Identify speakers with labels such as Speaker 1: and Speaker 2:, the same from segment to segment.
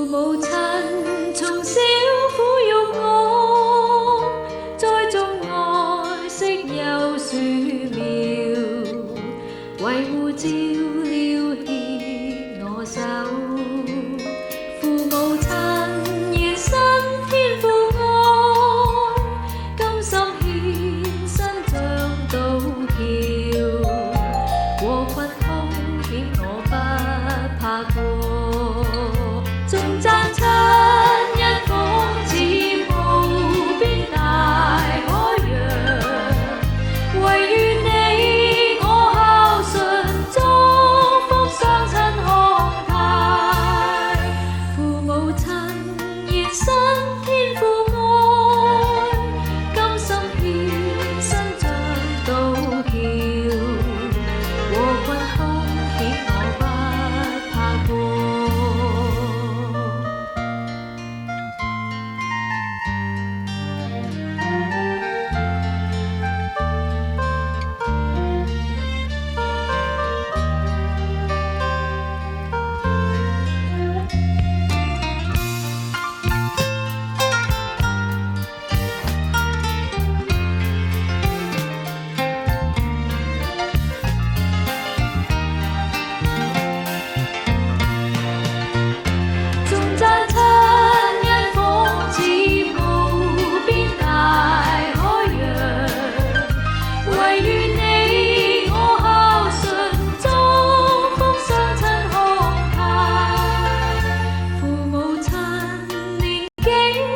Speaker 1: 母親從小撫育我，栽種愛惜幼樹苗，維護照料牽我手。父母親願身天父愛，甘心獻身像渡橋，禍困凶險我不怕過。頌讚親恩仿似無邊大海洋，唯願你我孝順，祝福雙親康泰。父母親願身天父愛，甘心獻身像渡橋，禍困凶險我不怕過。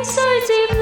Speaker 1: 雖接納